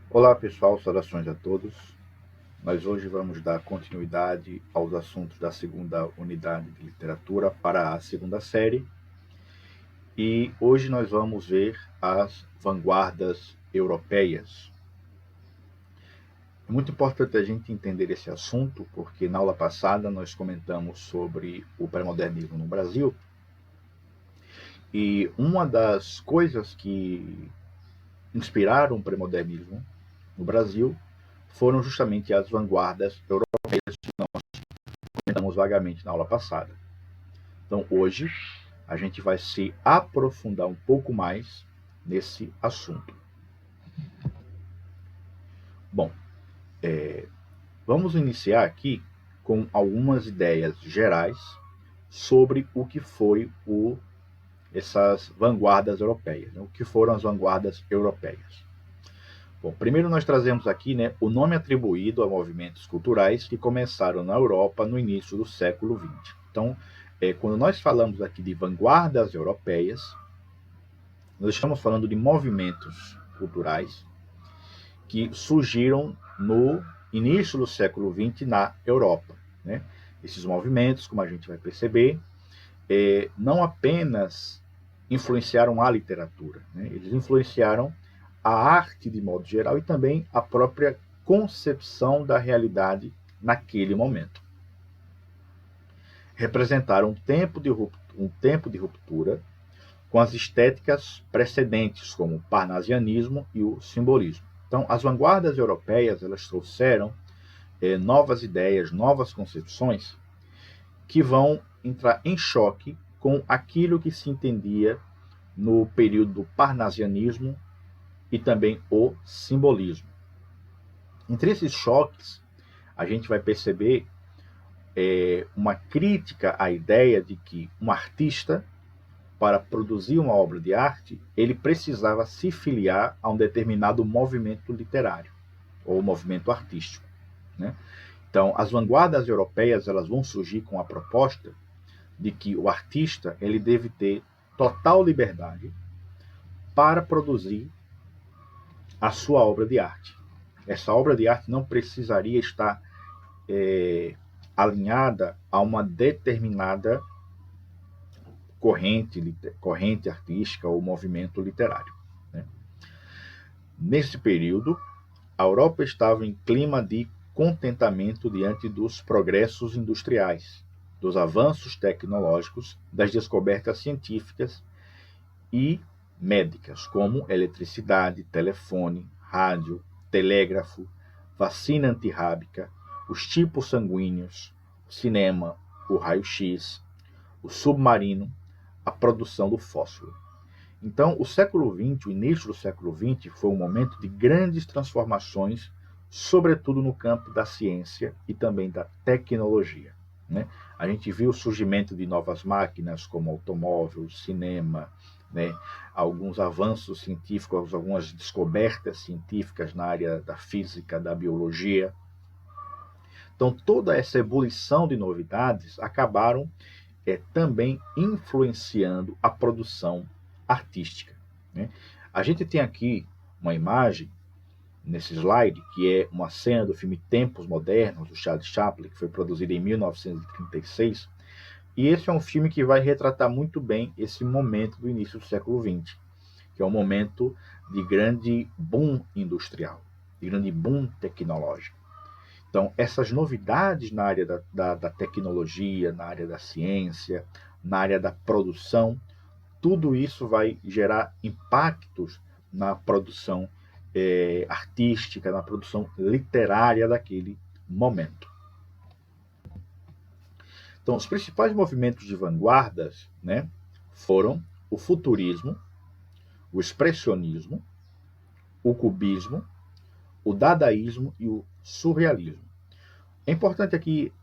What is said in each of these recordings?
Olá pessoal, saudações a todos. Nós hoje vamos dar continuidade aos assuntos da segunda unidade de literatura para a segunda série. E hoje nós vamos ver as vanguardas europeias. É muito importante a gente entender esse assunto, porque na aula passada nós comentamos sobre o pré-modernismo no Brasil. E uma das coisas que inspiraram o pré-modernismo no Brasil foram justamente as vanguardas europeias que nós comentamos vagamente na aula passada. Então, hoje, a gente vai se aprofundar um pouco mais nesse assunto. Bom, vamos iniciar aqui com algumas ideias gerais sobre o que foi essas vanguardas europeias, né? O que foram as vanguardas europeias. Bom, primeiro nós trazemos aqui, né, o nome atribuído a movimentos culturais que começaram na Europa no início do século XX. Então, quando nós falamos aqui de vanguardas europeias, nós estamos falando de movimentos culturais que surgiram no início do século XX na Europa, né? Esses movimentos, como a gente vai perceber, não apenas influenciaram a literatura, né? Eles influenciaram a arte de modo geral e também a própria concepção da realidade naquele momento. Representaram um tempo de ruptura com as estéticas precedentes, como o parnasianismo e o simbolismo. Então, as vanguardas europeias elas trouxeram novas ideias, novas concepções que vão entrar em choque com aquilo que se entendia no período do parnasianismo e também o simbolismo. Entre esses choques, a gente vai perceber uma crítica à ideia de que um artista, para produzir uma obra de arte, ele precisava se filiar a um determinado movimento literário ou movimento artístico, né? Então, as vanguardas europeias elas vão surgir com a proposta de que o artista ele deve ter total liberdade para produzir a sua obra de arte. Essa obra de arte não precisaria estar alinhada a uma determinada corrente artística ou movimento literário, né? Nesse período, a Europa estava em clima de contentamento diante dos progressos industriais, dos avanços tecnológicos, das descobertas científicas e médicas, como eletricidade, telefone, rádio, telégrafo, vacina antirrábica, os tipos sanguíneos, o cinema, o raio-x, o submarino, a produção do fósforo. Então, o século XX, o início do século XX, foi um momento de grandes transformações, sobretudo no campo da ciência e também da tecnologia, né? A gente viu o surgimento de novas máquinas, como automóvel, cinema, né? Alguns avanços científicos, algumas descobertas científicas na área da física, da biologia. Então, toda essa ebulição de novidades acabaram também influenciando a produção artística, né? A gente tem aqui uma imagem nesse slide que é uma cena do filme Tempos Modernos do Charles Chaplin, que foi produzido em 1936, e esse é um filme que vai retratar muito bem esse momento do início do século XX, que é um momento de grande boom industrial, de grande boom tecnológico. Então, essas novidades na área da tecnologia, na área da ciência, na área da produção, tudo isso vai gerar impactos na produção artística, na produção literária daquele momento. Então, os principais movimentos de vanguardas, né, foram o futurismo, o expressionismo, o cubismo, o dadaísmo e o surrealismo. É importante aqui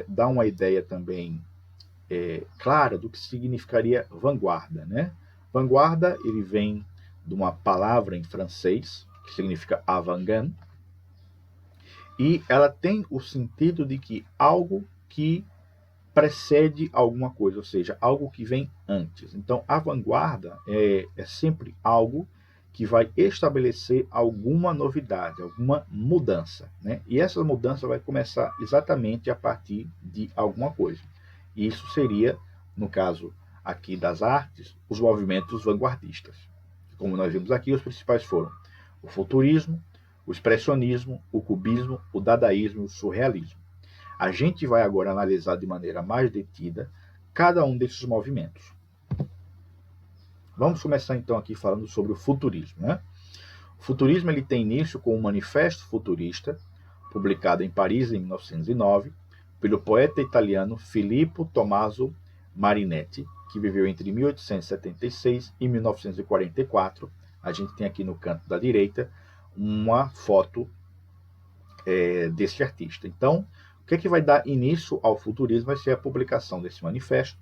dar uma ideia também clara do que significaria vanguarda, né? Vanguarda ele vem de uma palavra em francês que significa avant-garde e ela tem o sentido de que algo que precede alguma coisa, ou seja, algo que vem antes. Então, a vanguarda é sempre algo que vai estabelecer alguma novidade, alguma mudança, né? E essa mudança vai começar exatamente a partir de alguma coisa. E isso seria, no caso aqui das artes, os movimentos vanguardistas. Como nós vimos aqui, os principais foram o futurismo, o expressionismo, o cubismo, o dadaísmo e o surrealismo. A gente vai agora analisar de maneira mais detida cada um desses movimentos. Vamos começar então aqui falando sobre o futurismo, né? O futurismo ele tem início com o Manifesto Futurista, publicado em Paris em 1909, pelo poeta italiano Filippo Tommaso Marinetti, que viveu entre 1876 e 1944. A gente tem aqui no canto da direita uma foto desse artista. Então, o que vai dar início ao futurismo vai ser a publicação desse manifesto,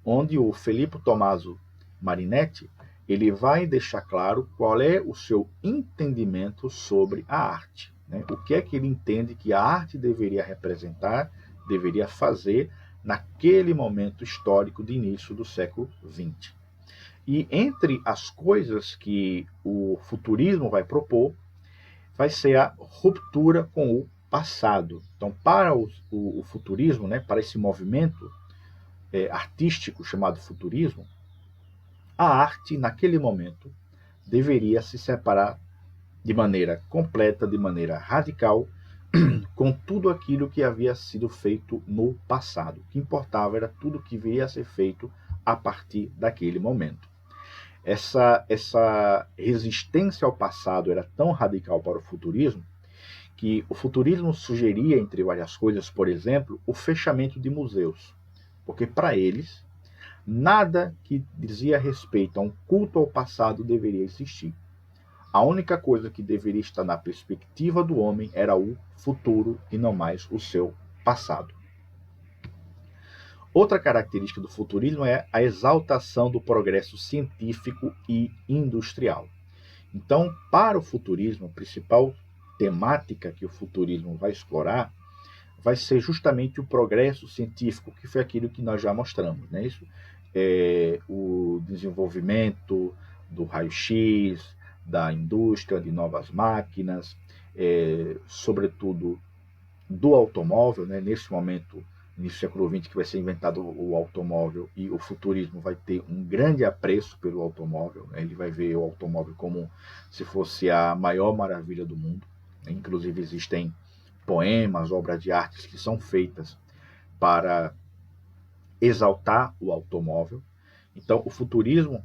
onde o Filippo Tommaso Marinetti ele vai deixar claro qual é o seu entendimento sobre a arte, né? O que é que ele entende que a arte deveria representar, deveria fazer naquele momento histórico de início do século XX. E entre as coisas que o futurismo vai propor, vai ser a ruptura com o passado. Então, para o futurismo, né, para esse movimento artístico chamado futurismo, a arte, naquele momento, deveria se separar de maneira completa, de maneira radical, com tudo aquilo que havia sido feito no passado. O que importava era tudo que viria a ser feito a partir daquele momento. Essa resistência ao passado era tão radical para o futurismo que o futurismo sugeria, entre várias coisas, por exemplo, o fechamento de museus. Porque para eles, nada que dizia respeito a um culto ao passado deveria existir. A única coisa que deveria estar na perspectiva do homem era o futuro e não mais o seu passado. Outra característica do futurismo é a exaltação do progresso científico e industrial. Então, para o futurismo, a principal temática que o futurismo vai explorar vai ser justamente o progresso científico, que foi aquilo que nós já mostramos, né? Isso o desenvolvimento do raio-x, da indústria, de novas máquinas, sobretudo do automóvel, né? Nesse momento, no século XX, que vai ser inventado o automóvel, e o futurismo vai ter um grande apreço pelo automóvel, né? Ele vai ver o automóvel como se fosse a maior maravilha do mundo. Inclusive existem poemas, obras de artes que são feitas para exaltar o automóvel. Então, o futurismo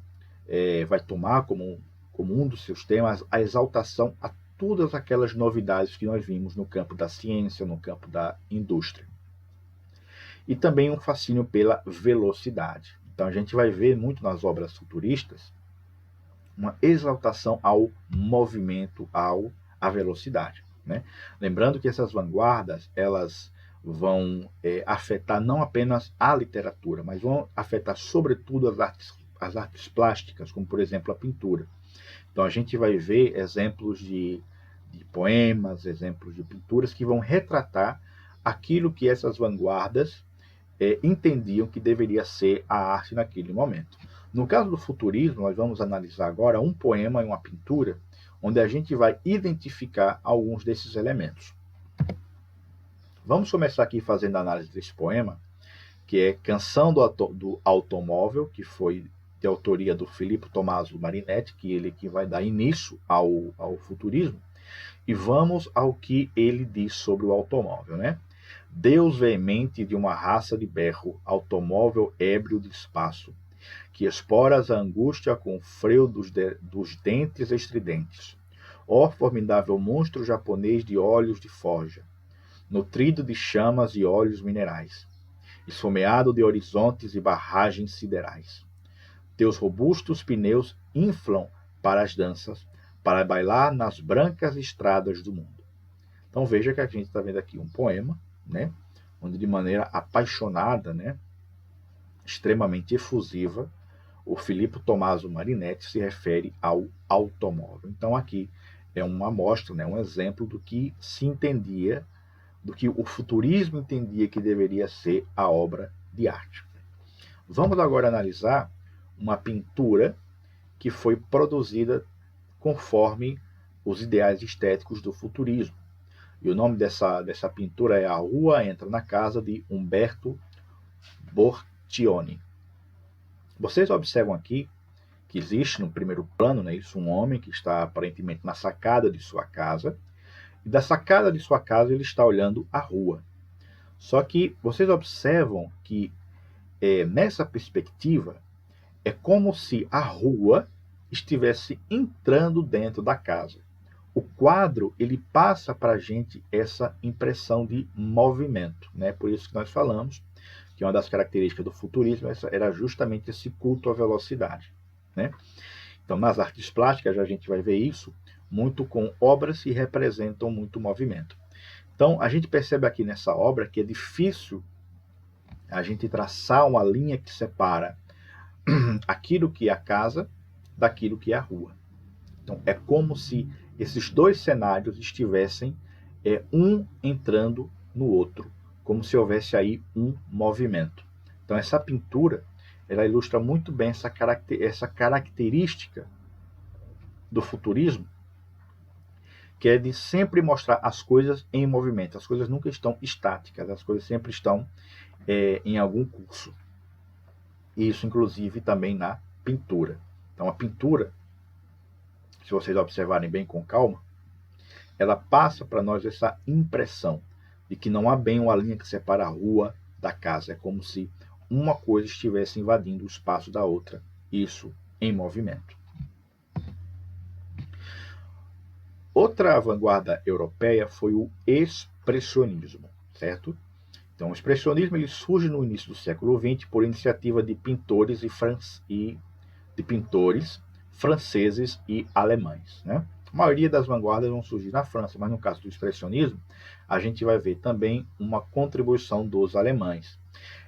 vai tomar como um dos seus temas a exaltação a todas aquelas novidades que nós vimos no campo da ciência, no campo da indústria. E também um fascínio pela velocidade. Então, a gente vai ver muito nas obras futuristas uma exaltação ao movimento, à velocidade, né? Lembrando que essas vanguardas, elas vão afetar não apenas a literatura, mas vão afetar sobretudo as artes plásticas, como por exemplo a pintura. Então a gente vai ver exemplos de poemas, exemplos de pinturas que vão retratar aquilo que essas vanguardas entendiam que deveria ser a arte naquele momento. No caso do futurismo, nós vamos analisar agora um poema e uma pintura, onde a gente vai identificar alguns desses elementos. Vamos começar aqui fazendo a análise desse poema, que é Canção do Automóvel, que foi de autoria do Filippo Tommaso Marinetti, que vai dar início ao futurismo, e vamos ao que ele diz sobre o automóvel, né? Deus veemente de uma raça de berro, automóvel ébrio de espaço, que esporas a angústia com o freio dos dentes estridentes. Ó formidável monstro japonês de olhos de forja, nutrido de chamas e óleos minerais, esfomeado de horizontes e barragens siderais. Teus robustos pneus inflam para as danças, para bailar nas brancas estradas do mundo. Então veja que a gente está vendo aqui um poema, né, onde de maneira apaixonada, né, extremamente efusiva, o Filippo Tommaso Marinetti se refere ao automóvel. Então aqui é uma amostra, né, um exemplo do que se entendia, do que o futurismo entendia que deveria ser a obra de arte. Vamos agora analisar uma pintura que foi produzida conforme os ideais estéticos do futurismo. E o nome dessa pintura é A Rua Entra na Casa, de Umberto Bortione. Vocês observam aqui que existe no primeiro plano, né, isso, um homem que está aparentemente na sacada de sua casa, e da sacada de sua casa ele está olhando a rua. Só que vocês observam que nessa perspectiva é como se a rua estivesse entrando dentro da casa. O quadro ele passa para a gente essa impressão de movimento, né? Por isso que nós falamos que uma das características do futurismo era justamente esse culto à velocidade, né? Então, nas artes plásticas, a gente vai ver isso muito com obras que representam muito movimento. Então, a gente percebe aqui nessa obra que é difícil a gente traçar uma linha que separa aquilo que é a casa daquilo que é a rua. Então, é como se esses dois cenários estivessem um entrando no outro, como se houvesse aí um movimento. Então, essa pintura ela ilustra muito bem essa característica do futurismo, que é de sempre mostrar as coisas em movimento. As coisas nunca estão estáticas, as coisas sempre estão em algum curso. Isso, inclusive, também na pintura. Então, a pintura, se vocês observarem bem com calma, ela passa para nós essa impressão de que não há bem uma linha que separa a rua da casa. É como se uma coisa estivesse invadindo o espaço da outra. Isso em movimento. Outra vanguarda europeia foi o expressionismo, certo? Então, o expressionismo ele surge no início do século XX por iniciativa de pintores franceses e alemães, né? A maioria das vanguardas vão surgir na França, mas no caso do expressionismo, a gente vai ver também uma contribuição dos alemães.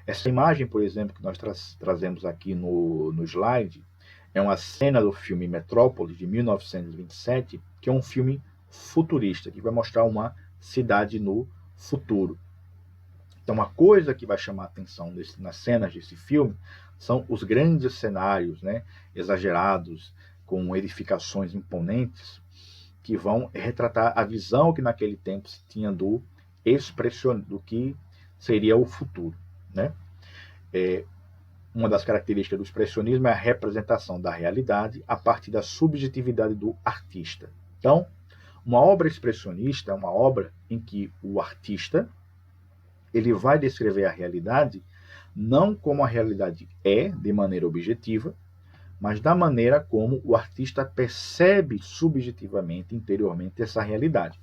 Essa imagem, por exemplo, que nós trazemos aqui no slide, é uma cena do filme Metrópolis, de 1927, que é um filme futurista, que vai mostrar uma cidade no futuro. Então, uma coisa que vai chamar a atenção nas cenas desse filme são os grandes cenários, né, exagerados, com edificações imponentes, que vão retratar a visão que naquele tempo se tinha do que seria o futuro, né? Uma das características do expressionismo é a representação da realidade a partir da subjetividade do artista. Então, uma obra expressionista é uma obra em que o artista ele vai descrever a realidade não como a realidade é, de maneira objetiva, mas da maneira como o artista percebe subjetivamente, interiormente, essa realidade.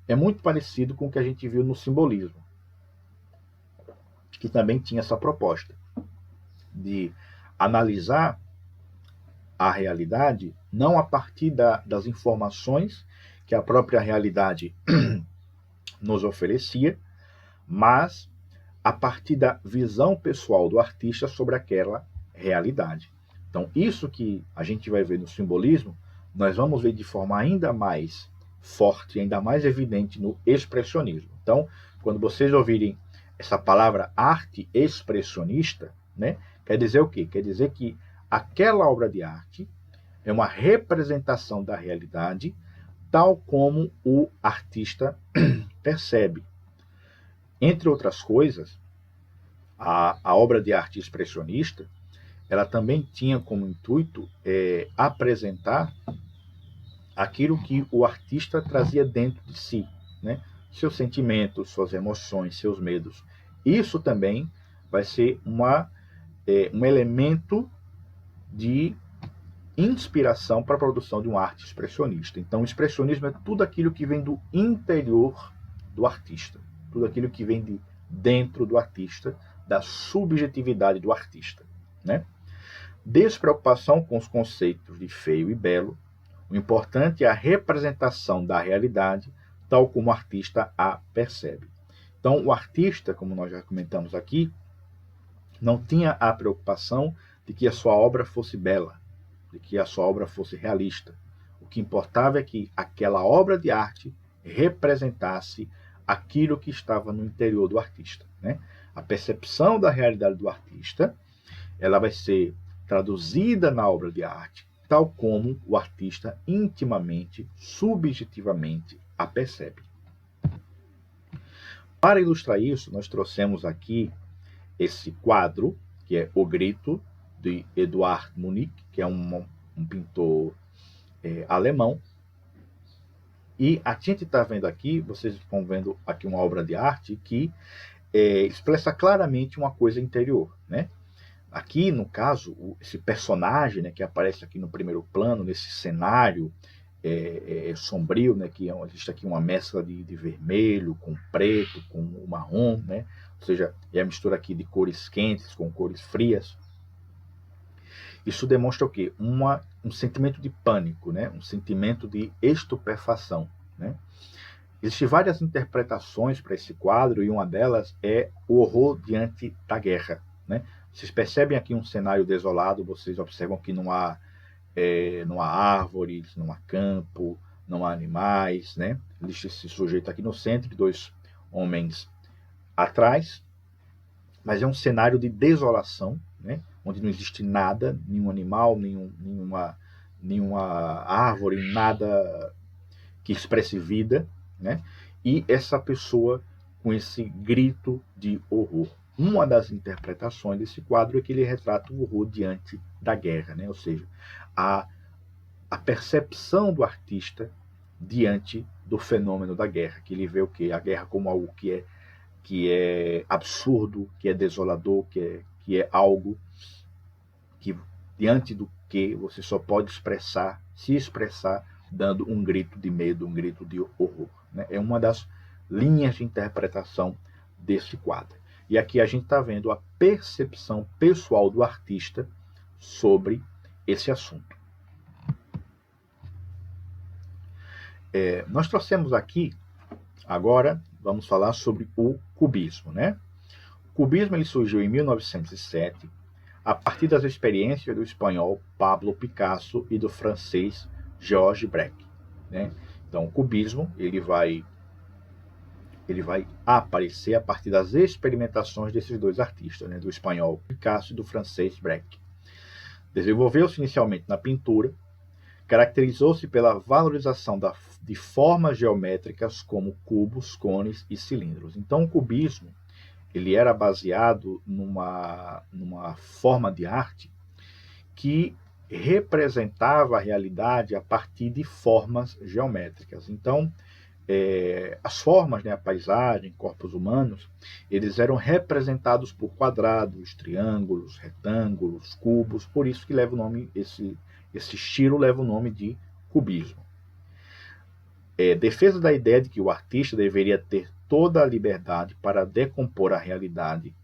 É muito parecido com o que a gente viu no simbolismo, que também tinha essa proposta de analisar a realidade não a partir das informações que a própria realidade nos oferecia, mas a partir da visão pessoal do artista sobre aquela realidade. Então, isso que a gente vai ver no simbolismo, nós vamos ver de forma ainda mais forte, ainda mais evidente no expressionismo. Então, quando vocês ouvirem essa palavra arte expressionista, né, quer dizer o quê? Quer dizer que aquela obra de arte é uma representação da realidade tal como o artista percebe. Entre outras coisas, a obra de arte expressionista ela também tinha como intuito apresentar aquilo que o artista trazia dentro de si, né? Seus sentimentos, suas emoções, seus medos. Isso também vai ser um elemento de inspiração para a produção de uma arte expressionista. Então, o expressionismo é tudo aquilo que vem do interior do artista, tudo aquilo que vem de dentro do artista, da subjetividade do artista, né? Despreocupação com os conceitos de feio e belo. O importante é a representação da realidade, tal como o artista a percebe. Então, o artista, como nós já comentamos aqui, não tinha a preocupação de que a sua obra fosse bela, de que a sua obra fosse realista. O que importava é que aquela obra de arte representasse aquilo que estava no interior do artista, né? A percepção da realidade do artista, ela vai ser traduzida na obra de arte, tal como o artista intimamente, subjetivamente a percebe. Para ilustrar isso, nós trouxemos aqui esse quadro, que é O Grito, de Eduard Munch, que é um pintor alemão. E a gente está vendo aqui, vocês estão vendo aqui uma obra de arte que expressa claramente uma coisa interior, né? Aqui, no caso, esse personagem, né, que aparece aqui no primeiro plano, nesse cenário sombrio, né, que existe aqui uma mescla de vermelho com preto, com o marrom, né? Ou seja, é a mistura aqui de cores quentes com cores frias. Isso demonstra o quê? Um sentimento de pânico, né? Um sentimento de estupefação, né? Existem várias interpretações para esse quadro e uma delas é o horror diante da guerra, né? Vocês percebem aqui um cenário desolado, vocês observam que não há árvores, não há campo, não há animais, né? Existe esse sujeito aqui no centro, 2 homens atrás, mas é um cenário de desolação, né? Onde não existe nada, nenhum animal, nenhuma árvore, nada que expresse vida, né? E essa pessoa com esse grito de horror. Uma das interpretações desse quadro é que ele retrata o horror diante da guerra, né? Ou seja, a percepção do artista diante do fenômeno da guerra, que ele vê o quê? A guerra como algo que é absurdo, que é desolador, que é algo que diante do que você só pode se expressar dando um grito de medo, um grito de horror, né? É uma das linhas de interpretação desse quadro. E aqui a gente está vendo a percepção pessoal do artista sobre esse assunto. Nós trouxemos aqui, agora, vamos falar sobre o cubismo, né? O cubismo ele surgiu em 1907, a partir das experiências do espanhol Pablo Picasso e do francês Georges Braque, né? Então, o cubismo ele vai aparecer a partir das experimentações desses 2 artistas, né? Do espanhol Picasso e do francês Braque. Desenvolveu-se inicialmente na pintura, caracterizou-se pela valorização de formas geométricas como cubos, cones e cilindros. Então, o cubismo ele era baseado numa forma de arte que representava a realidade a partir de formas geométricas. Então, as formas, né, a paisagem, corpos humanos, eles eram representados por quadrados, triângulos, retângulos, cubos, por isso que leva o nome, esse estilo leva o nome de cubismo. Defesa da ideia de que o artista deveria ter toda a liberdade para decompor a realidade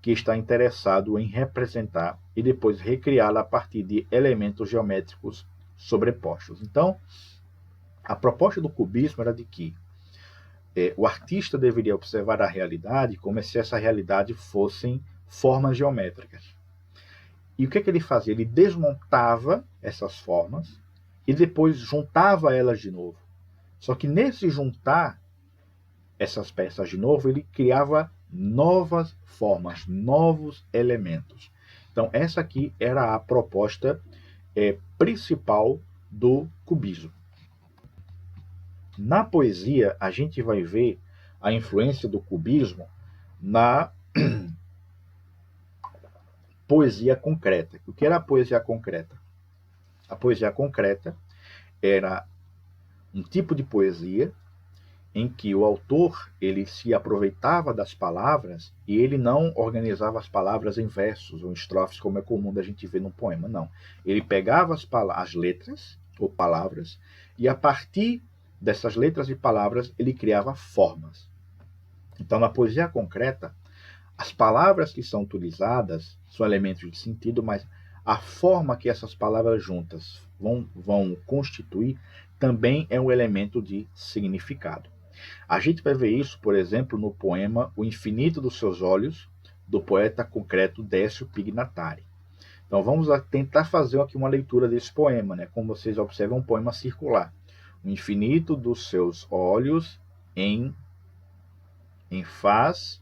que está interessado em representar e depois recriá-la a partir de elementos geométricos sobrepostos. Então, a proposta do cubismo era de que o artista deveria observar a realidade como se essa realidade fossem formas geométricas. E o que ele fazia? Ele desmontava essas formas e depois juntava elas de novo. Só que nesse juntar essas peças de novo, ele criava novas formas, novos elementos. Então, essa aqui era a proposta principal do cubismo. Na poesia, a gente vai ver a influência do cubismo na poesia concreta. O que era a poesia concreta? A poesia concreta era um tipo de poesia em que o autor ele se aproveitava das palavras e ele não organizava as palavras em versos ou em estrofes, como é comum da gente ver num poema, não. Ele pegava as letras ou palavras e a partir dessas letras e palavras ele criava formas. Então, na poesia concreta, as palavras que são utilizadas são elementos de sentido, mas a forma que essas palavras juntas vão constituir também é um elemento de significado. A gente vai ver isso, por exemplo, no poema O Infinito dos Seus Olhos, do poeta concreto Décio Pignatari. Então vamos tentar fazer aqui uma leitura desse poema, né? Como vocês observam, é um poema circular. O infinito dos seus olhos em faz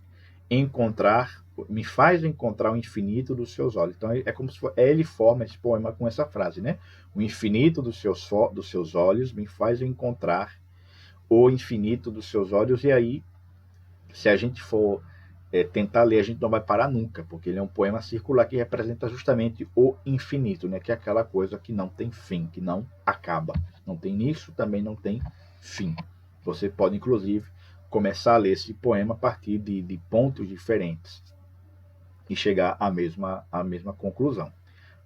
encontrar me faz encontrar o infinito dos seus olhos. Então é como se for, ele forma esse poema com essa frase, né? O infinito dos seus olhos me faz encontrar o infinito dos seus olhos. E aí, se a gente for tentar ler, a gente não vai parar nunca, porque ele é um poema circular que representa justamente o infinito, né? Que é aquela coisa que não tem fim, que não acaba. Não tem início, também não tem fim. Você pode, inclusive, começar a ler esse poema a partir de pontos diferentes e chegar à mesma conclusão.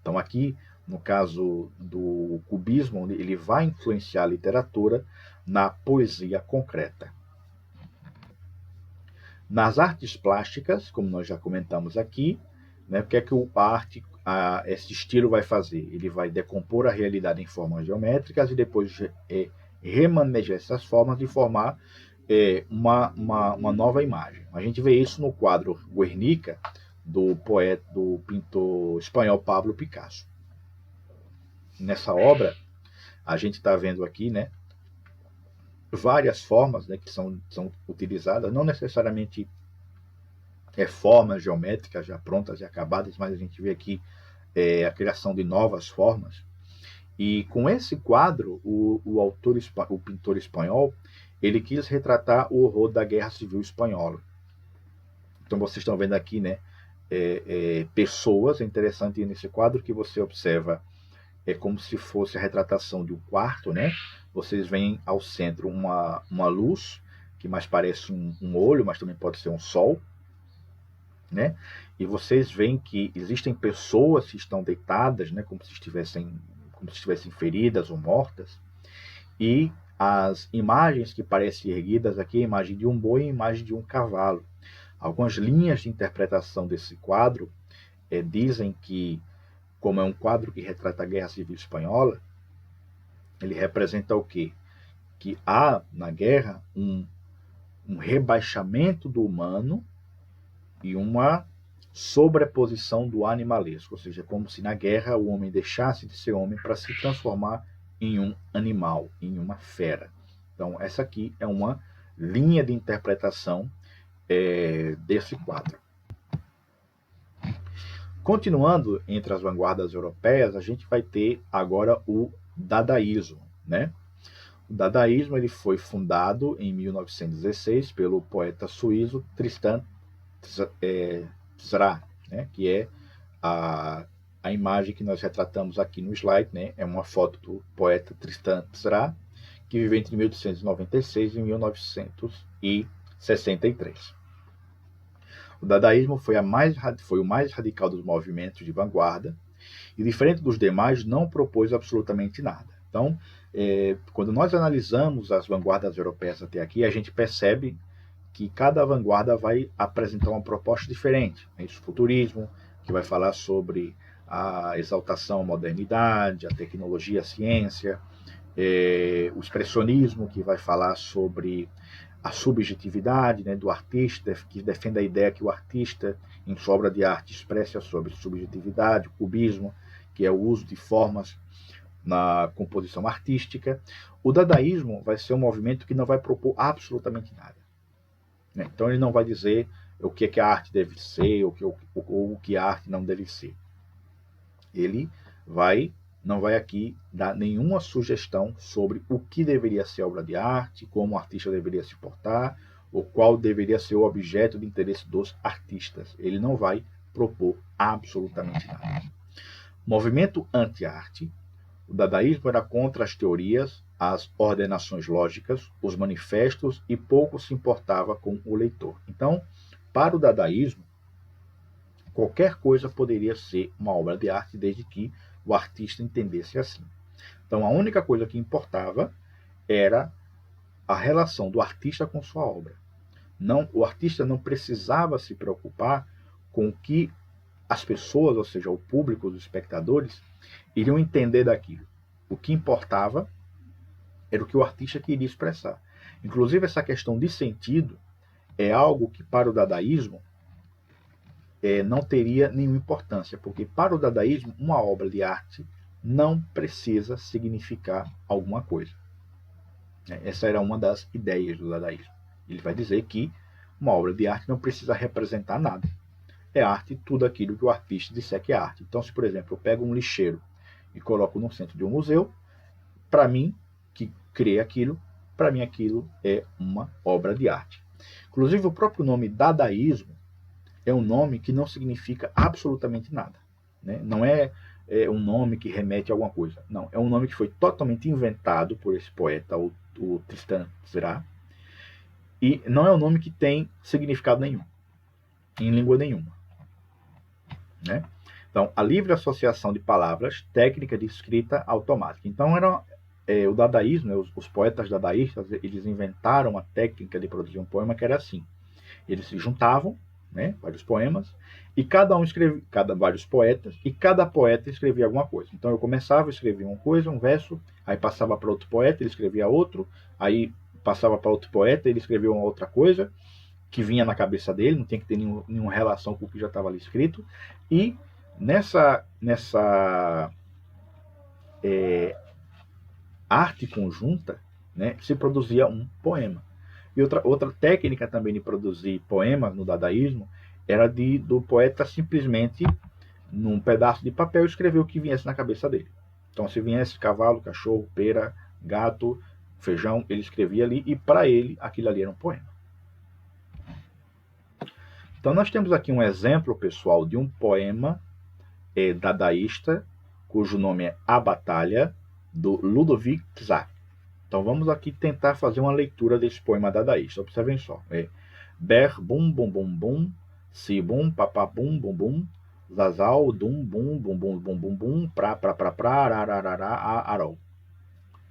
Então aqui, no caso do cubismo, ele vai influenciar a literatura na poesia concreta. Nas artes plásticas, como nós já comentamos aqui, né, o que é que esse estilo vai fazer? Ele vai decompor a realidade em formas geométricas e depois remanejar essas formas e formar uma nova imagem. A gente vê isso no quadro Guernica, do pintor espanhol Pablo Picasso. Nessa obra, a gente está vendo aqui, né, várias formas, né, que são utilizadas, não necessariamente formas geométricas já prontas e acabadas, mas a gente vê aqui a criação de novas formas. E com esse quadro, o pintor espanhol, ele quis retratar o horror da Guerra Civil Espanhola. Então vocês estão vendo aqui, né, pessoas. É interessante nesse quadro que você observa como se fosse a retratação de um quarto, né? Vocês veem ao centro uma luz que mais parece um olho, mas também pode ser um sol, né? E vocês veem que existem pessoas que estão deitadas, né, como se estivessem feridas ou mortas, e as imagens que parecem erguidas aqui, a imagem de um boi e a imagem de um cavalo. Algumas linhas de interpretação desse quadro dizem que, como é um quadro que retrata a Guerra Civil Espanhola, ele representa o quê? Que há na guerra um rebaixamento do humano e uma sobreposição do animalesco, ou seja, como se na guerra o homem deixasse de ser homem para se transformar em um animal, em uma fera. Então essa aqui é uma linha de interpretação desse quadro. Continuando entre as vanguardas europeias, a gente vai ter agora o dadaísmo, né? O dadaísmo ele foi fundado em 1916 pelo poeta suíço Tristan Tzar, né? Que é a imagem que nós retratamos aqui no slide, né? É uma foto do poeta Tristan Tzar, que viveu entre 1896 e 1963. O dadaísmo foi o mais radical dos movimentos de vanguarda e, diferente dos demais, não propôs absolutamente nada. Então, quando nós analisamos as vanguardas europeias até aqui, a gente percebe que cada vanguarda vai apresentar uma proposta diferente. O futurismo, que vai falar sobre a exaltação à modernidade, a tecnologia, a ciência. O expressionismo, que vai falar sobre a subjetividade, né, do artista, que defende a ideia que o artista, em sua obra de arte, expressa a sua subjetividade. O cubismo, que é o uso de formas na composição artística. O dadaísmo vai ser um movimento que não vai propor absolutamente nada, né? Então ele não vai dizer o que a arte deve ser ou o que a arte não deve ser. Ele não vai aqui dar nenhuma sugestão sobre o que deveria ser obra de arte, como o artista deveria se portar, ou qual deveria ser o objeto de interesse dos artistas. Ele não vai propor absolutamente nada. Movimento anti-arte. O dadaísmo era contra as teorias, as ordenações lógicas, os manifestos e pouco se importava com o leitor. Então, para o dadaísmo, qualquer coisa poderia ser uma obra de arte desde que o artista entendesse assim. Então, a única coisa que importava era a relação do artista com sua obra. O artista não precisava se preocupar com o que as pessoas, ou seja, o público, os espectadores, iriam entender daquilo. O que importava era o que o artista queria expressar. Inclusive, essa questão de sentido é algo que, para o dadaísmo, não teria nenhuma importância, porque para o dadaísmo, uma obra de arte não precisa significar alguma coisa. Essa era uma das ideias do dadaísmo. Ele vai dizer que uma obra de arte não precisa representar nada. é arte tudo aquilo que o artista disser que é arte. Então, se, por exemplo, eu pego um lixeiro e coloco no centro de um museu, para mim, que criei aquilo, para mim aquilo é uma obra de arte. Inclusive, o próprio nome dadaísmo é um nome que não significa absolutamente nada. Né? Não é um nome que remete a alguma coisa. Não, é um nome que foi totalmente inventado por esse poeta, o Tristan Tzara, e não é um nome que tem significado nenhum, em língua nenhuma. Né? Então, a livre associação de palavras, técnica de escrita automática. Então, o dadaísmo, né, os poetas dadaístas, eles inventaram a técnica de produzir um poema que era assim. Eles se juntavam, né, vários poemas, e cada um escrevia, vários poetas, e cada poeta escrevia alguma coisa. Então eu começava, escrevia uma coisa, um verso, aí passava para outro poeta, ele escrevia outro, aí passava para outro poeta, ele escrevia uma outra coisa, que vinha na cabeça dele, não tinha que ter nenhuma relação com o que já estava ali escrito, e nessa arte conjunta, né, se produzia um poema. E outra técnica também de produzir poemas no dadaísmo era do poeta simplesmente, num pedaço de papel, escrever o que viesse na cabeça dele. Então, se viesse cavalo, cachorro, pera, gato, feijão, ele escrevia ali, e para ele aquilo ali era um poema. Então, nós temos aqui um exemplo, pessoal, de um poema dadaísta, cujo nome é A Batalha, do Ludovic Tchak. Então vamos aqui tentar fazer uma leitura desse poema dadaísta. Observem só. Ber, bum, bum, bum, bum, si, bum, papá, bum, bum, bum, zazal, dum, bum, bum, bum, bum, bum, bum, pra, arararará, arol.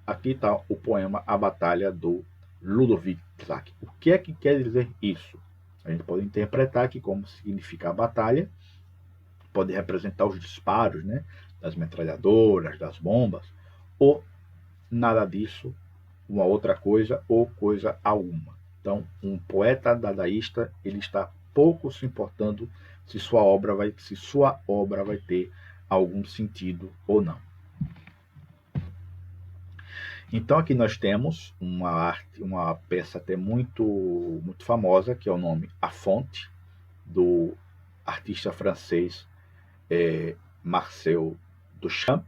Aqui está o poema A Batalha, do Ludovic Tchak. O que é que quer dizer isso? A gente pode interpretar que como significa a batalha, pode representar os disparos, né, das metralhadoras, das bombas, ou nada disso, uma outra coisa ou coisa alguma. Então, um poeta dadaísta, ele está pouco se importando se sua obra vai ter algum sentido ou não. Então aqui nós temos uma peça até muito famosa, que é o nome A Fonte, do artista francês Marcel Duchamp,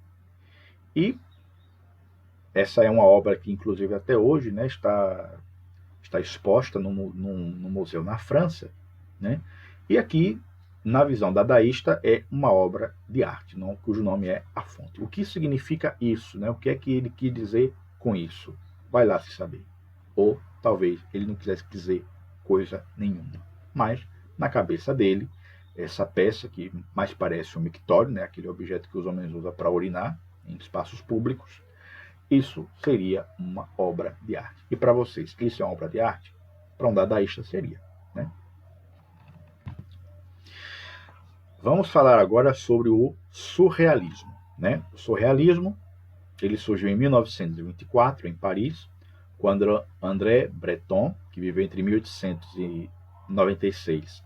e essa é uma obra que, inclusive, até hoje, né, está exposta num museu na França. Né? E aqui, na visão dadaísta, é uma obra de arte, cujo nome é A Fonte. O que significa isso? Né? O que é que ele quis dizer com isso? Vai lá se saber. Ou talvez ele não quisesse dizer coisa nenhuma. Mas, na cabeça dele, essa peça, que mais parece um mictório, né, aquele objeto que os homens usam para urinar em espaços públicos, isso seria uma obra de arte. E para vocês, isso é uma obra de arte? Para um dadaísta seria. Né? Vamos falar agora sobre o surrealismo. Né? O surrealismo ele surgiu em 1924, em Paris, quando André Breton, que viveu entre 1896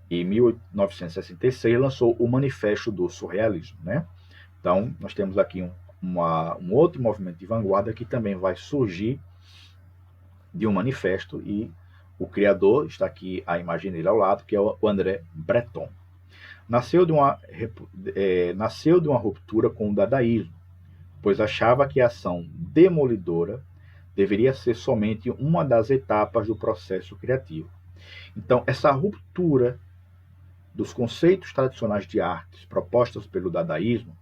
e 1966, lançou o Manifesto do Surrealismo. Né? Então, nós temos aqui um outro movimento de vanguarda que também vai surgir de um manifesto, e o criador, está aqui a imagem dele ao lado, que é o André Breton. Nasceu de uma ruptura com o dadaísmo, pois achava que a ação demolidora deveria ser somente uma das etapas do processo criativo. Então, essa ruptura dos conceitos tradicionais de artes propostas pelo dadaísmo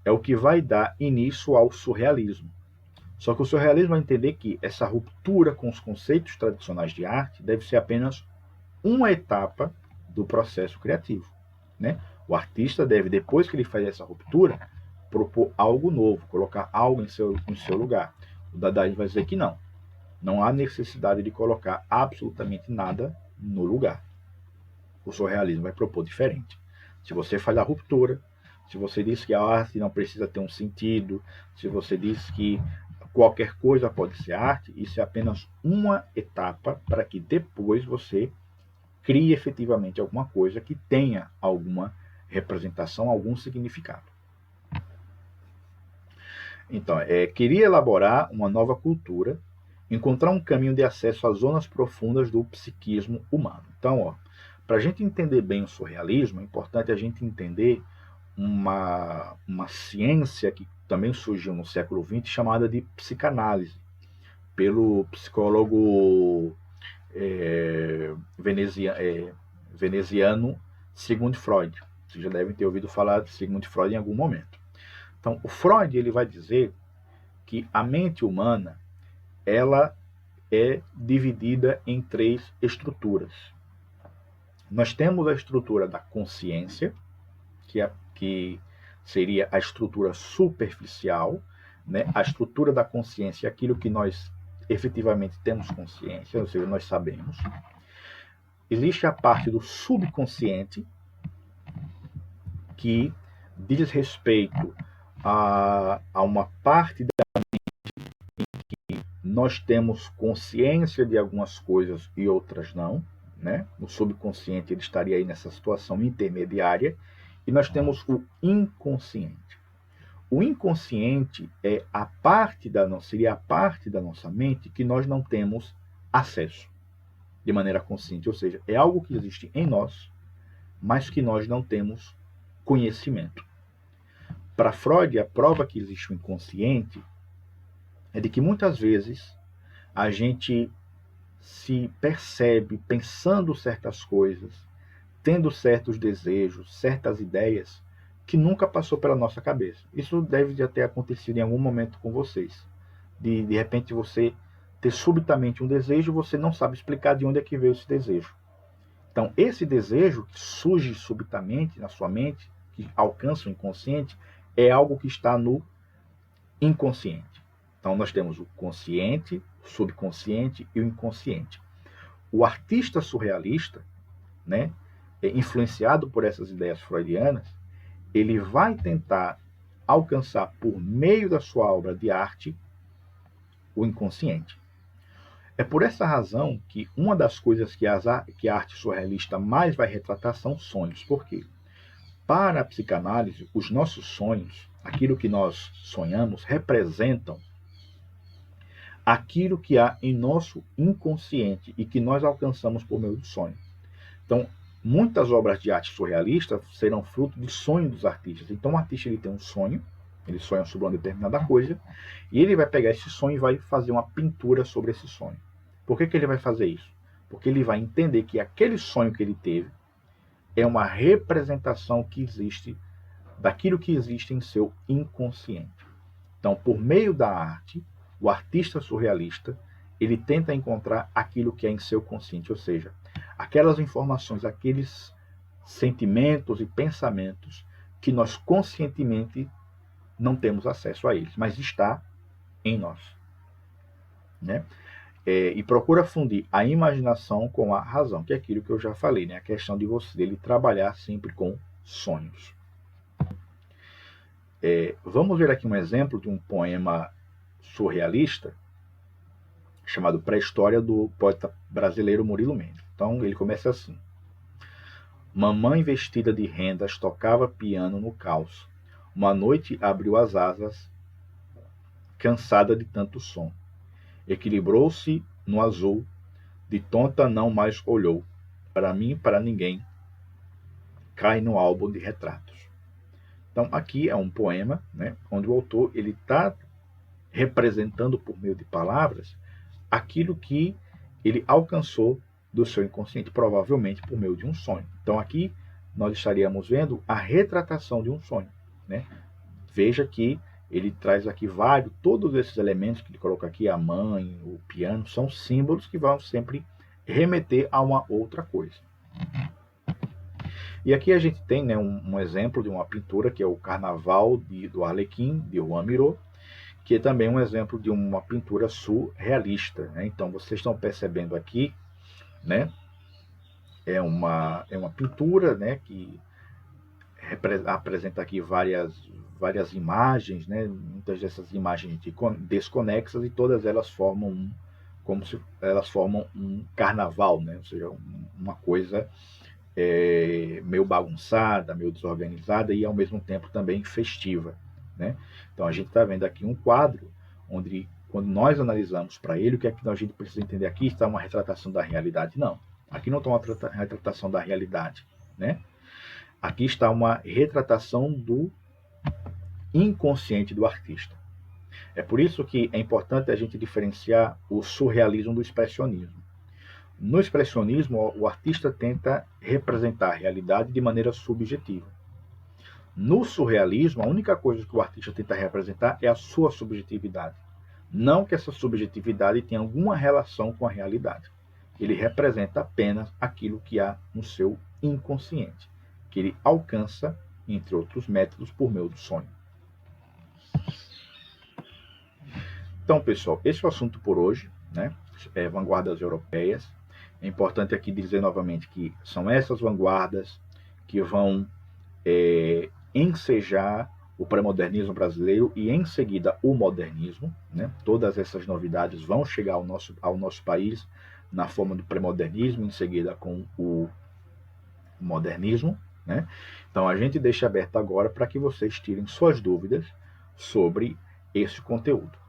é o que vai dar início ao surrealismo. Só que o surrealismo vai entender que essa ruptura com os conceitos tradicionais de arte deve ser apenas uma etapa do processo criativo. Né? O artista deve, depois que ele faz essa ruptura, propor algo novo, colocar algo em seu lugar. O dadaísmo vai dizer que não. Não há necessidade de colocar absolutamente nada no lugar. O surrealismo vai propor diferente. Se você faz a ruptura, se você diz que a arte não precisa ter um sentido, se você diz que qualquer coisa pode ser arte, isso é apenas uma etapa para que depois você crie efetivamente alguma coisa que tenha alguma representação, algum significado. Então, queria elaborar uma nova cultura, encontrar um caminho de acesso às zonas profundas do psiquismo humano. Então, Para a gente entender bem o surrealismo, é importante a gente entender uma ciência que também surgiu no século XX, chamada de psicanálise, pelo psicólogo veneziano Sigmund Freud. Vocês já devem ter ouvido falar de Sigmund Freud em algum momento. Então, o Freud ele vai dizer que a mente humana ela é dividida em 3 estruturas. Nós temos a estrutura da consciência, que seria a estrutura superficial, né? A estrutura da consciência é aquilo que nós efetivamente temos consciência, ou seja, nós sabemos. Existe a parte do subconsciente, que diz respeito a uma parte da que nós temos consciência de algumas coisas e outras não, né? O subconsciente ele estaria aí nessa situação intermediária, e nós temos o inconsciente. O inconsciente é seria a parte da nossa mente que nós não temos acesso de maneira consciente, ou seja, é algo que existe em nós, mas que nós não temos conhecimento. Para Freud, a prova que existe o inconsciente é de que muitas vezes a gente se percebe pensando certas coisas, tendo certos desejos, certas ideias que nunca passou pela nossa cabeça. Isso deve já ter acontecido em algum momento com vocês. De repente você ter subitamente um desejo, você não sabe explicar de onde é que veio esse desejo. Então, esse desejo que surge subitamente na sua mente, que alcança o inconsciente, é algo que está no inconsciente. Então, nós temos o consciente, o subconsciente e o inconsciente. O artista surrealista, né, influenciado por essas ideias freudianas, ele vai tentar alcançar, por meio da sua obra de arte, o inconsciente. É por essa razão que uma das coisas que a arte surrealista mais vai retratar são sonhos. Por quê? Para a psicanálise, os nossos sonhos, aquilo que nós sonhamos, representam aquilo que há em nosso inconsciente e que nós alcançamos por meio do sonho. Então, muitas obras de arte surrealista serão fruto de sonhos dos artistas. Então, o artista ele tem um sonho, ele sonha sobre uma determinada coisa, e ele vai pegar esse sonho e vai fazer uma pintura sobre esse sonho. Por que ele vai fazer isso? Porque ele vai entender que aquele sonho que ele teve é uma representação que existe daquilo que existe em seu inconsciente. Então, por meio da arte, o artista surrealista, ele tenta encontrar aquilo que é em seu consciente, ou seja, aquelas informações, aqueles sentimentos e pensamentos que nós conscientemente não temos acesso a eles, mas está em nós, né? E procura fundir a imaginação com a razão, que é aquilo que eu já falei, né? A questão de dele trabalhar sempre com sonhos. Vamos ver aqui um exemplo de um poema surrealista chamado Pré-História, do poeta brasileiro Murilo Mendes. Então ele começa assim: mamãe vestida de rendas tocava piano no caos. Uma noite abriu as asas, cansada de tanto som. Equilibrou-se no azul, de tonta não mais olhou. Para mim, para ninguém, cai no álbum de retratos. Então aqui é um poema, né, onde o autor ele está representando por meio de palavras aquilo que ele alcançou do seu inconsciente, provavelmente por meio de um sonho. Então aqui nós estaríamos vendo a retratação de um sonho, né? Veja que ele traz aqui todos esses elementos que ele coloca aqui, a mãe, o piano, são símbolos que vão sempre remeter a uma outra coisa. E aqui a gente tem, né, um exemplo de uma pintura que é o Carnaval do Arlequim, de Juan Miró, que é também um exemplo de uma pintura surrealista, né? Então vocês estão percebendo aqui, né, é uma pintura, né, que apresenta aqui várias imagens, né, muitas dessas imagens desconexas, e todas elas formam como se elas formam um carnaval, né, ou seja, uma coisa meio bagunçada, meio desorganizada e ao mesmo tempo também festiva, né? Então a gente está vendo aqui um quadro onde, quando nós analisamos para ele, o que é que a gente precisa entender aqui? Está uma retratação da realidade? Não. Aqui não está uma retratação da realidade, né? Aqui está uma retratação do inconsciente do artista. É por isso que é importante a gente diferenciar o surrealismo do expressionismo. No expressionismo, o artista tenta representar a realidade de maneira subjetiva. No surrealismo, a única coisa que o artista tenta representar é a sua subjetividade. Não que essa subjetividade tenha alguma relação com a realidade. Ele representa apenas aquilo que há no seu inconsciente, que ele alcança, entre outros métodos, por meio do sonho. Então, pessoal, esse é o assunto por hoje, né? Vanguardas europeias. É importante aqui dizer novamente que são essas vanguardas que vão ensejar o pré-modernismo brasileiro e, em seguida, o modernismo. Né? Todas essas novidades vão chegar ao nosso país na forma do pré-modernismo, em seguida com o modernismo. Né? Então, a gente deixa aberto agora para que vocês tirem suas dúvidas sobre esse conteúdo.